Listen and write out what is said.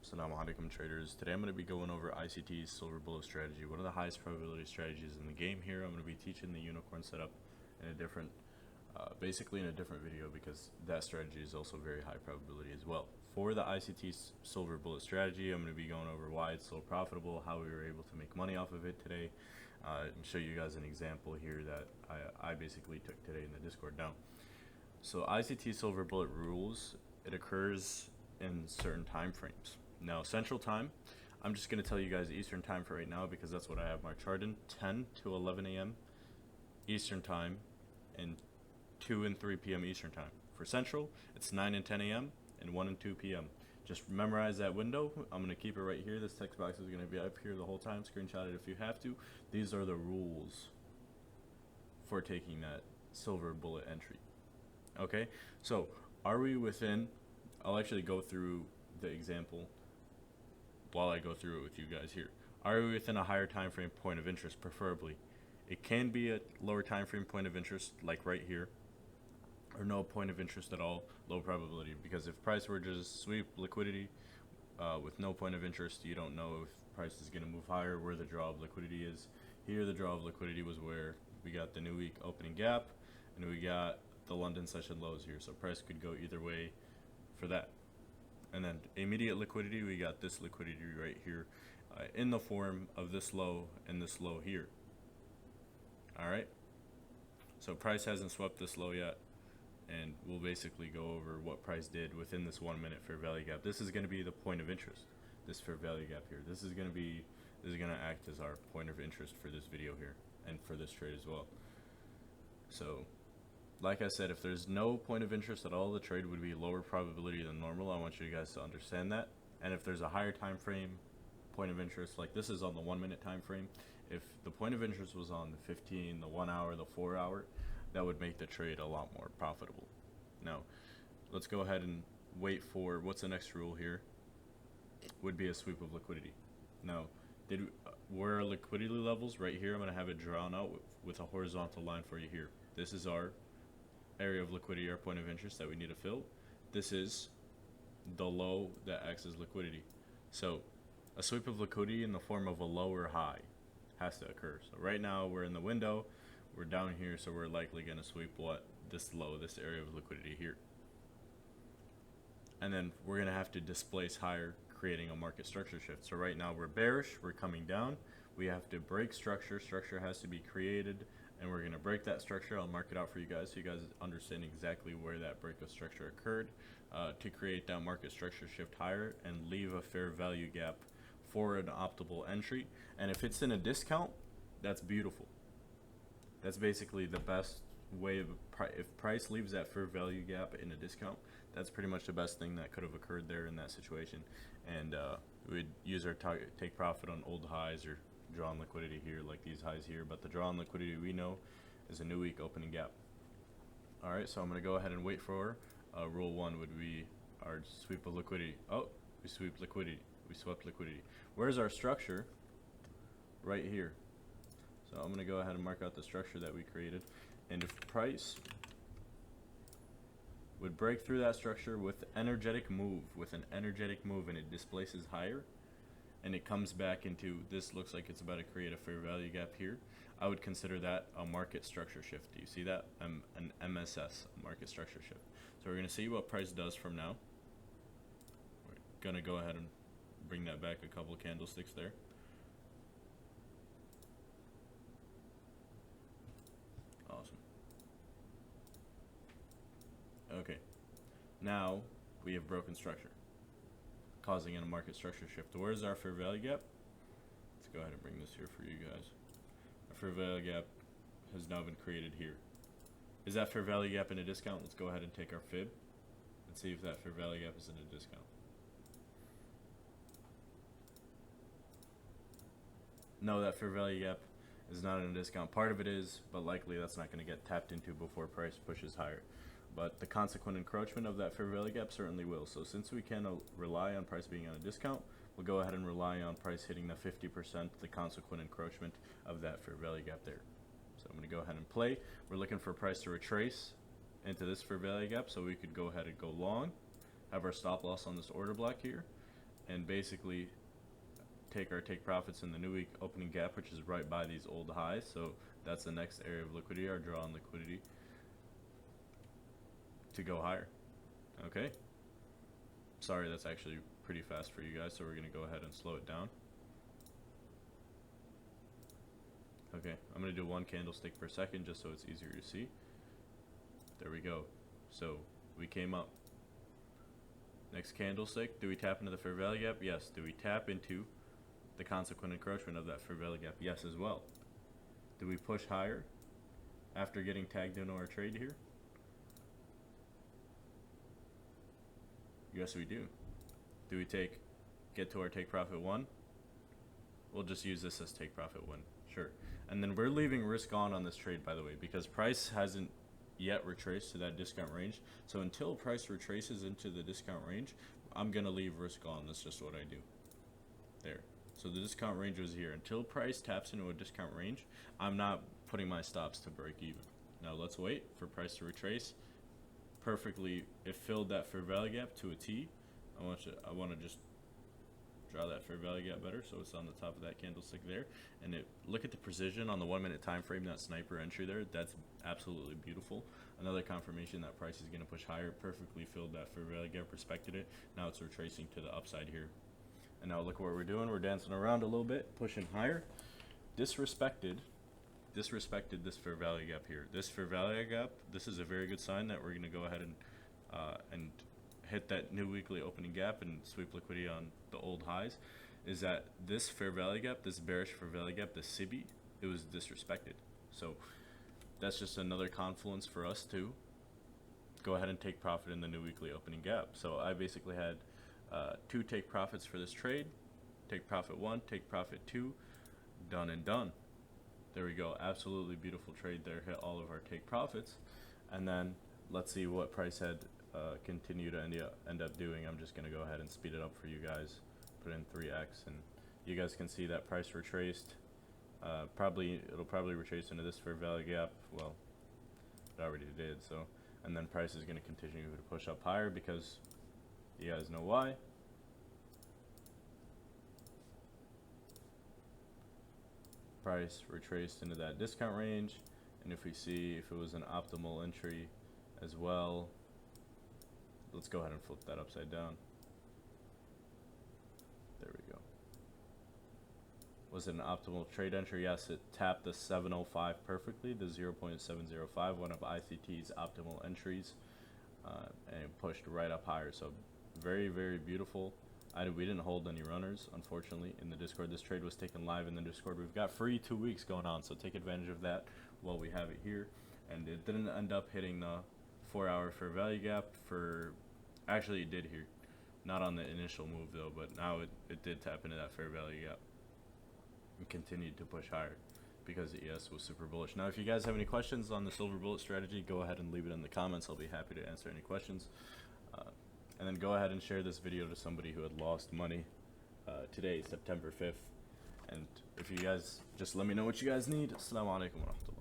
Assalamu alaikum traders. Today I'm going to be going over ICT's silver bullet strategy, one of the highest probability strategies in the game here. I'm going to be teaching the unicorn setup in a different, basically in a different video, because that strategy is also very high probability as well. For the ICT silver bullet strategy, I'm going to be going over why it's so profitable, how we were able to make money off of it today, and show you guys an example here that I basically took today in the Discord. Now, so ICT silver bullet rules, it occurs in certain time frames. Now, Central Time, I'm just going to tell you guys Eastern Time for right now because that's what I have my chart in. 10 to 11 a.m. Eastern Time and 2 and 3 p.m. Eastern Time. For Central, it's 9 and 10 a.m. and 1 and 2 p.m. Just memorize that window. I'm going to keep it right here. This text box is going to be up here the whole time. Screenshot it if you have to. These are the rules for taking that silver bullet entry. Okay, so are we within? I'll actually go through the example while I go through it with you guys here. Are we within a higher time frame point of interest? Preferably. It can be a lower time frame point of interest, like right here, or no point of interest at all, low probability, because if price were just sweep liquidity with no point of interest, you don't know if price is going to move higher, where the draw of liquidity is. Here the draw of liquidity was where we got the new week opening gap, and we got the London session lows here, so price could go either way for that. And then immediate liquidity, we got this liquidity right here in the form of this low and this low here. All right, so price hasn't swept this low yet, and we'll basically go over what price did within this 1 minute fair value gap. This is going to be the point of interest, this fair value gap here. This is going to act as our point of interest for this video here and for this trade as well. So like I said, if there's no point of interest at all, the trade would be lower probability than normal. I want you guys to understand that. And if there's a higher time frame point of interest, like this is on the 1 minute time frame, if the point of interest was on the 15, the 1 hour, the 4 hour, that would make the trade a lot more profitable. Now, let's go ahead and wait for what's the next rule here. Would be a sweep of liquidity. Now, where are liquidity levels? Right here, I'm going to have it drawn out with a horizontal line for you here. This is our area of liquidity, our point of interest that we need to fill. This is the low that acts as liquidity. So a sweep of liquidity in the form of a low or high has to occur. So right now we're in the window, we're down here, so we're likely going to sweep what? This low, this area of liquidity here. And then we're going to have to displace higher, creating a market structure shift. So right now we're bearish, we're coming down, we have to break structure has to be created, and we're going to break that structure. I'll mark it out for you guys so you guys understand exactly where that break of structure occurred to create that market structure shift higher and leave a fair value gap for an optimal entry. And if it's in a discount, that's beautiful. That's basically the best way of if price leaves that fair value gap in a discount, that's pretty much the best thing that could have occurred there in that situation. And we'd use our take profit on old highs or drawn liquidity here, like these highs here, but the drawn liquidity we know is a new week opening gap. All right, so I'm going to go ahead and wait for rule 1 would be our sweep of liquidity. Oh, we swept liquidity. Where's our structure? Right here. So I'm going to go ahead and mark out the structure that we created, and if price would break through that structure with an energetic move, and it displaces higher, and it comes back into this, looks like it's about to create a fair value gap here, I would consider that a market structure shift. Do you see that? An MSS, market structure shift. So we're going to see what price does from now. We're going to go ahead and bring that back a couple of candlesticks there. Awesome. Okay. Now we have broken structure, causing in a market structure shift. Where's our fair value gap? Let's go ahead and bring this here for you guys. Our fair value gap has now been created here. Is that fair value gap in a discount? Let's go ahead and take our fib and see if that fair value gap is in a discount. No, that fair value gap is not in a discount. Part of it is, but likely that's not going to get tapped into before price pushes higher. But the consequent encroachment of that fair value gap certainly will. So since we can rely on price being on a discount, we'll go ahead and rely on price hitting the 50%, the consequent encroachment of that fair value gap there. So I'm going to go ahead and play. We're looking for price to retrace into this fair value gap, so we could go ahead and go long, have our stop loss on this order block here, and basically take our take profits in the new week opening gap, which is right by these old highs. So that's the next area of liquidity, our draw on liquidity to go higher. Okay, sorry, that's actually pretty fast for you guys, so we're gonna go ahead and slow it down. Okay, I'm gonna do 1 candlestick per second just so it's easier to see. There we go. So we came up. Next candlestick, do we tap into the fair value gap? Yes. Do we tap into the consequent encroachment of that fair value gap? Yes, as well. Do we push higher after getting tagged into our trade here? Yes, we do. Do we get to our take profit 1? We'll just use this as take profit 1. Sure. And then we're leaving risk on this trade, by the way, because price hasn't yet retraced to that discount range. So until price retraces into the discount range, I'm gonna leave risk on. That's just what I do. There. So the discount range was here. Until price taps into a discount range, I'm not putting my stops to break even. Now let's wait for price to retrace. Perfectly, it filled that fair value gap to a T. I want to just draw that fair value gap better, so it's on the top of that candlestick there. And look at the precision on the 1 minute time frame, that sniper entry there. That's absolutely beautiful. Another confirmation that price is going to push higher. Perfectly filled that fair value gap, respected it. Now it's retracing to the upside here. And now look at what we're doing. We're dancing around a little bit, pushing higher. Disrespected this fair value gap here. This fair value gap, this is a very good sign that we're going to go ahead and hit that new weekly opening gap and sweep liquidity on the old highs. Is that this fair value gap, this bearish fair value gap, the SIBI, it was disrespected. So that's just another confluence for us to go ahead and take profit in the new weekly opening gap. So I basically had 2 take profits for this trade. Take profit 1, take profit 2, done and done. There we go. Absolutely beautiful trade there. Hit all of our take profits. And then let's see what price had continue to end up doing. I'm just going to go ahead and speed it up for you guys. Put in 3x, and you guys can see that price retraced. It'll probably retrace into this fair value gap. Well, it already did. So, and then price is going to continue to push up higher because you guys know why. Price retraced into that discount range, and if we see if it was an optimal entry as well, let's go ahead and flip that upside down. There we go. Was it an optimal trade entry? Yes, it tapped the 705 perfectly, the 0.705, one of ICT's optimal entries, and it pushed right up higher. So very, very beautiful. We didn't hold any runners, unfortunately, in the Discord. This trade was taken live in the Discord. We've got free 2 weeks going on, so take advantage of that while we have it here. And it didn't end up hitting the 4-hour fair value gap actually it did here. Not on the initial move though, but now it did tap into that fair value gap and continued to push higher because the ES was super bullish. Now, if you guys have any questions on the silver bullet strategy, go ahead and leave it in the comments. I'll be happy to answer any questions. And then go ahead and share this video to somebody who had lost money today, September 5th. And if you guys, just let me know what you guys need. Assalamu alaikum wa rahmatullah.